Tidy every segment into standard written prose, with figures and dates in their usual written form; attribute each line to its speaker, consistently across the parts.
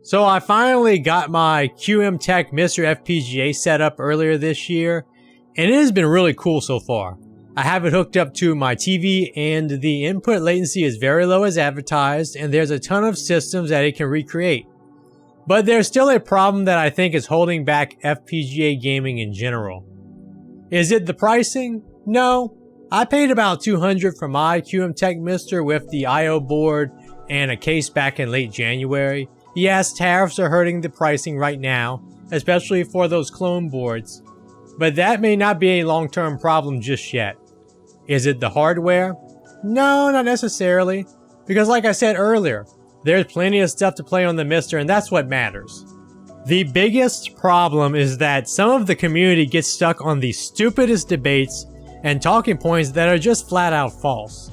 Speaker 1: So I finally got my QM Tech MiSTER FPGA set up earlier this year, and it has been really cool so far. I have it hooked up to my TV and the input latency is very low as advertised, and there's a ton of systems that it can recreate. But there's still a problem that I think is holding back FPGA gaming in general. Is it the pricing? No. I paid about $200 for my QM Tech MiSTER with the I/O board and a case back in late January. Yes, tariffs are hurting the pricing right now, especially for those clone boards. But that may not be a long-term problem just yet. Is it the hardware? No, not necessarily. Because like I said earlier, there's plenty of stuff to play on the MiSTER, and that's what matters. The biggest problem is that some of the community gets stuck on the stupidest debates and talking points that are just flat out false.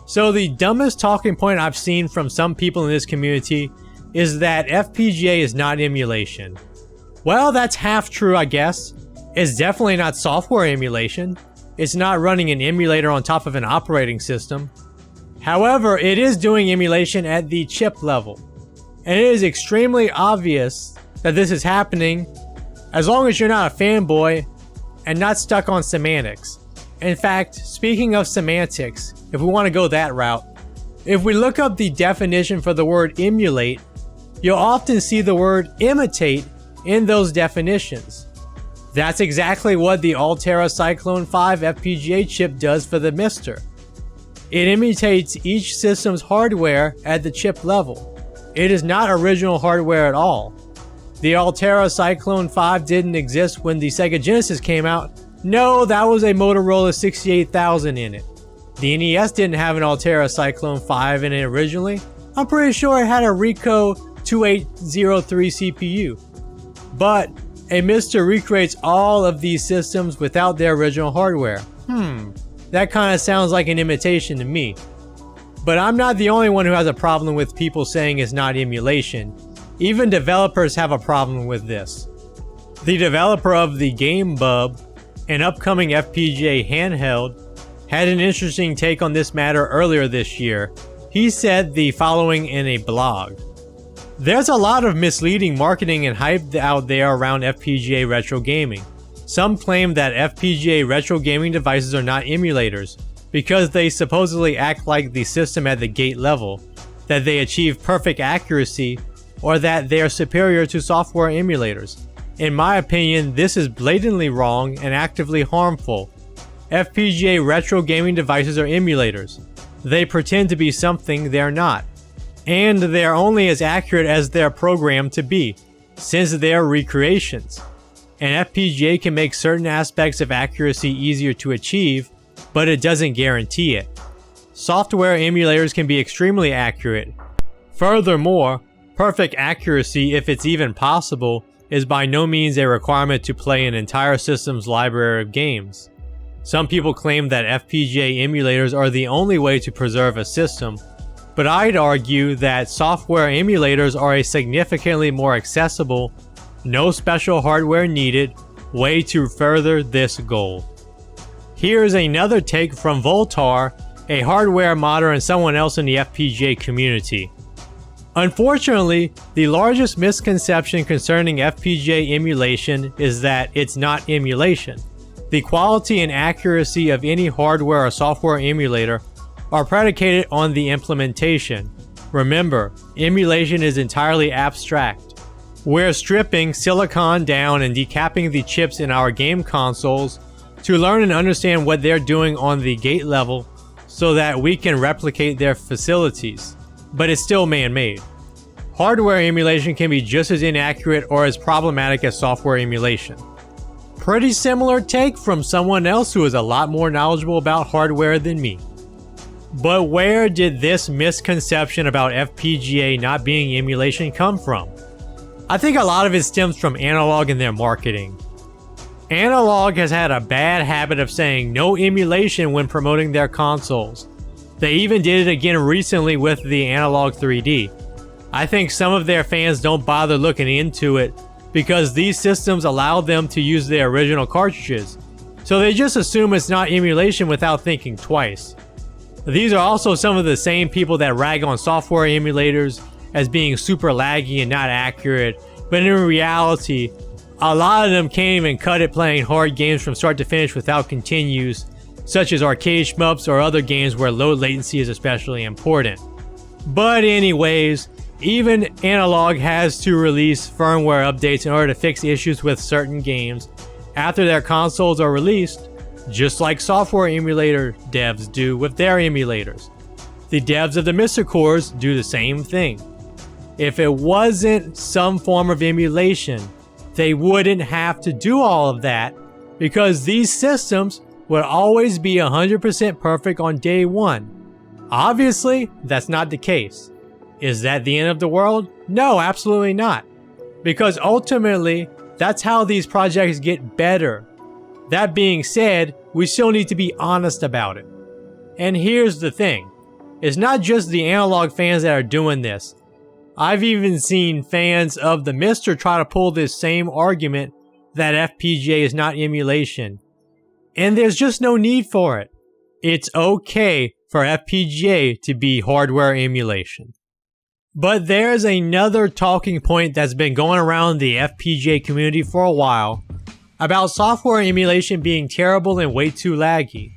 Speaker 1: So the dumbest talking point I've seen from some people in this community is that FPGA is not emulation. Well, that's half true, I guess. It's definitely not software emulation. It's not running an emulator on top of an operating system. However, it is doing emulation at the chip level. And it is extremely obvious that this is happening as long as you're not a fanboy and not stuck on semantics. In fact, speaking of semantics, if we want to go that route, if we look up the definition for the word emulate, you'll often see the word imitate in those definitions. That's exactly what the Altera Cyclone 5 FPGA chip does for the MiSTER. It imitates each system's hardware at the chip level. It is not original hardware at all. The Altera Cyclone 5 didn't exist when the Sega Genesis came out. No, that was a Motorola 68000 in it. The NES didn't have an Altera Cyclone 5 in it originally. I'm pretty sure it had a Ricoh 2803 CPU. But a MiSTER recreates all of these systems without their original hardware. That kind of sounds like an imitation to me. But I'm not the only one who has a problem with people saying it's not emulation. Even developers have a problem with this. The developer of the Game Bub, an upcoming FPGA handheld, had an interesting take on this matter earlier this year. He said the following in a blog. There's a lot of misleading marketing and hype out there around FPGA retro gaming. Some claim that FPGA retro gaming devices are not emulators because they supposedly act like the system at the gate level, that they achieve perfect accuracy, or that they are superior to software emulators. In my opinion, this is blatantly wrong and actively harmful. FPGA retro gaming devices are emulators. They pretend to be something they're not. And they're only as accurate as they're programmed to be, since they're recreations. An FPGA can make certain aspects of accuracy easier to achieve, but it doesn't guarantee it. Software emulators can be extremely accurate. Furthermore, perfect accuracy, if it's even possible, is by no means a requirement to play an entire system's library of games. Some people claim that FPGA emulators are the only way to preserve a system, but I'd argue that software emulators are a significantly more accessible, no special hardware needed, way to further this goal. Here's another take from Voltar, a hardware modder and someone else in the FPGA community. Unfortunately, the largest misconception concerning FPGA emulation is that it's not emulation. The quality and accuracy of any hardware or software emulator are predicated on the implementation. Remember, emulation is entirely abstract. We're stripping silicon down and decapping the chips in our game consoles to learn and understand what they're doing on the gate level so that we can replicate their facilities. But it's still man-made. Hardware emulation can be just as inaccurate or as problematic as software emulation. Pretty similar take from someone else who is a lot more knowledgeable about hardware than me. But where did this misconception about FPGA not being emulation come from? I think a lot of it stems from Analogue and their marketing. Analogue has had a bad habit of saying no emulation when promoting their consoles. They even did it again recently with the Analogue 3D. I think some of their fans don't bother looking into it because these systems allow them to use their original cartridges, so they just assume it's not emulation without thinking twice. These are also some of the same people that rag on software emulators as being super laggy and not accurate, but in reality, a lot of them can't even cut it playing hard games from start to finish without continues, such as arcade shmups or other games where low latency is especially important. But anyways, even Analogue has to release firmware updates in order to fix issues with certain games after their consoles are released, just like software emulator devs do with their emulators. The devs of the MiSTER cores do the same thing. If it wasn't some form of emulation, they wouldn't have to do all of that because these systems would always be 100% perfect on day one. Obviously, that's not the case. Is that the end of the world? No, absolutely not. Because ultimately, that's how these projects get better. That being said, we still need to be honest about it. And here's the thing. It's not just the Analogue fans that are doing this. I've even seen fans of the MiSTER try to pull this same argument that FPGA is not emulation. And there's just no need for it. It's okay for FPGA to be hardware emulation. But there's another talking point that's been going around the FPGA community for a while about software emulation being terrible and way too laggy.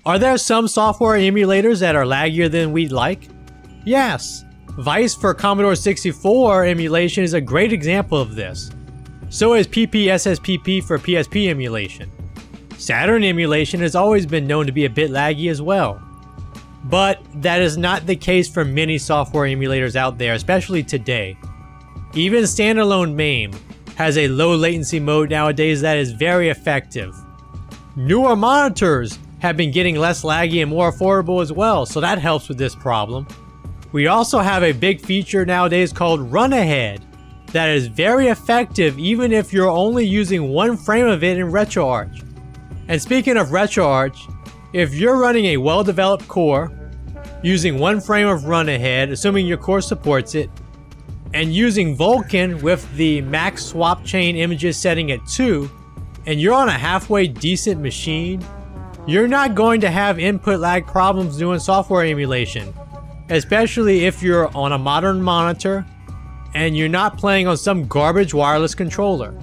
Speaker 1: Are there some software emulators that are laggier than we'd like? Yes. Vice for Commodore 64 emulation is a great example of this. So is PPSSPP for PSP emulation. Saturn emulation has always been known to be a bit laggy as well. But that is not the case for many software emulators out there, especially today. Even standalone MAME has a low latency mode nowadays that is very effective. Newer monitors have been getting less laggy and more affordable as well, so that helps with this problem. We also have a big feature nowadays called Run Ahead that is very effective even if you're only using one frame of it in RetroArch. And speaking of RetroArch, if you're running a well-developed core, using one frame of Run Ahead, assuming your core supports it, and using Vulkan with the max swap chain images setting at 2, and you're on a halfway decent machine, you're not going to have input lag problems doing software emulation, especially if you're on a modern monitor and you're not playing on some garbage wireless controller.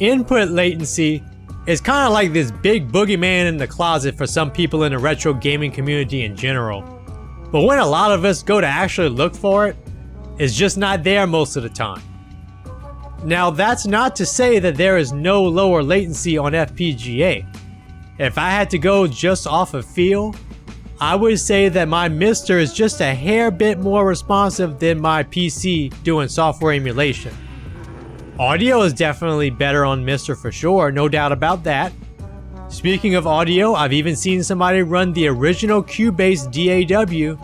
Speaker 1: Input latency is kind of like this big boogeyman in the closet for some people in the retro gaming community in general. But when a lot of us go to actually look for it, it's just not there most of the time. Now that's not to say that there is no lower latency on FPGA. If I had to go just off of feel, I would say that my MiSTER is just a hair bit more responsive than my PC doing software emulation. Audio is definitely better on MiSTER for sure, no doubt about that. Speaking of audio, I've even seen somebody run the original Cubase DAW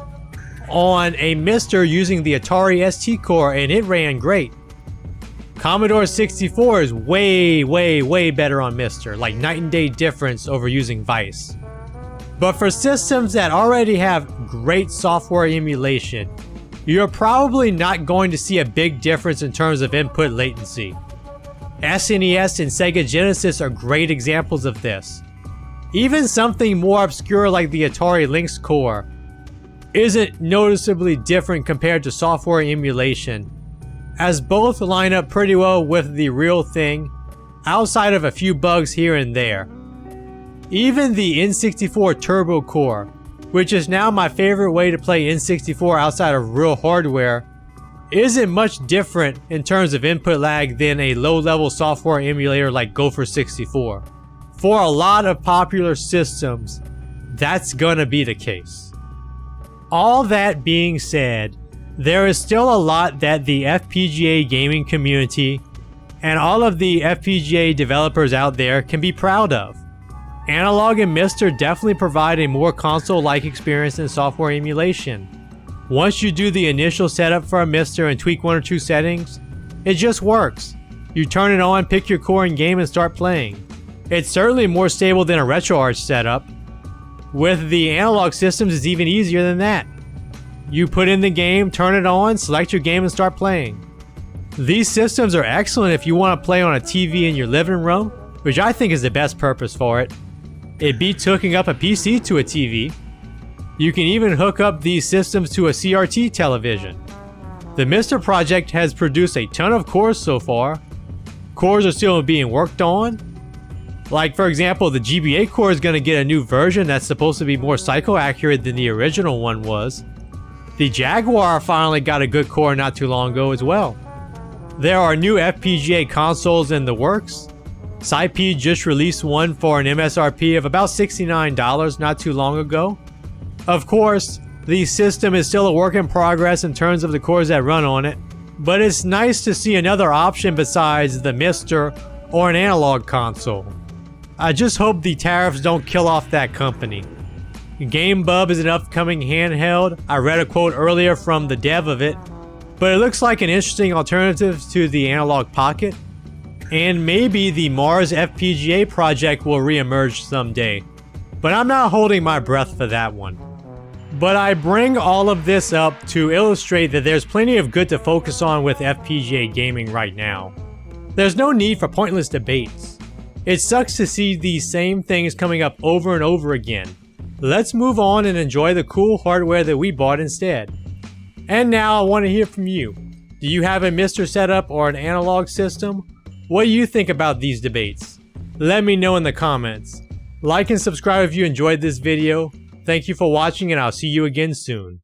Speaker 1: on a MiSTER using the Atari ST core and it ran great. Commodore 64 is way better on MiSTER, like night and day difference over using Vice. But for systems that already have great software emulation, you're probably not going to see a big difference in terms of input latency. SNES and Sega Genesis are great examples of this. Even something more obscure like the Atari Lynx core isn't noticeably different compared to software emulation, as both line up pretty well with the real thing, outside of a few bugs here and there. Even the N64 Turbo core, which is now my favorite way to play N64 outside of real hardware, isn't much different in terms of input lag than a low-level software emulator like Gopher 64. For a lot of popular systems, that's gonna be the case. All that being said, there is still a lot that the FPGA gaming community and all of the FPGA developers out there can be proud of. Analogue and MiSTER definitely provide a more console-like experience than software emulation. Once you do the initial setup for a MiSTER and tweak one or two settings, it just works. You turn it on, pick your core and game and start playing. It's certainly more stable than a RetroArch setup. With the Analogue systems, it's even easier than that. You put in the game, turn it on, select your game and start playing. These systems are excellent if you want to play on a TV in your living room, which I think is the best purpose for it. It beats hooking up a PC to a TV. You can even hook up these systems to a CRT television. The MiSTER project has produced a ton of cores so far. Cores are still being worked on. Like for example, the GBA core is going to get a new version that's supposed to be more cycle accurate than the original one was. The Jaguar finally got a good core not too long ago as well. There are new FPGA consoles in the works. Sipeed just released one for an MSRP of about $69 not too long ago. Of course, the system is still a work in progress in terms of the cores that run on it, but it's nice to see another option besides the MiSTER or an analog console. I just hope the tariffs don't kill off that company. GameBub is an upcoming handheld. I read a quote earlier from the dev of it, but it looks like an interesting alternative to the Analogue Pocket. And maybe the Mars FPGA project will re-emerge someday, but I'm not holding my breath for that one. But I bring all of this up to illustrate that there's plenty of good to focus on with FPGA gaming right now. There's no need for pointless debates. It sucks to see these same things coming up over and over again. Let's move on and enjoy the cool hardware that we bought instead. And now I want to hear from you. Do you have a MiSTER setup or an analog system? What do you think about these debates? Let me know in the comments. Like and subscribe if you enjoyed this video. Thank you for watching and I'll see you again soon.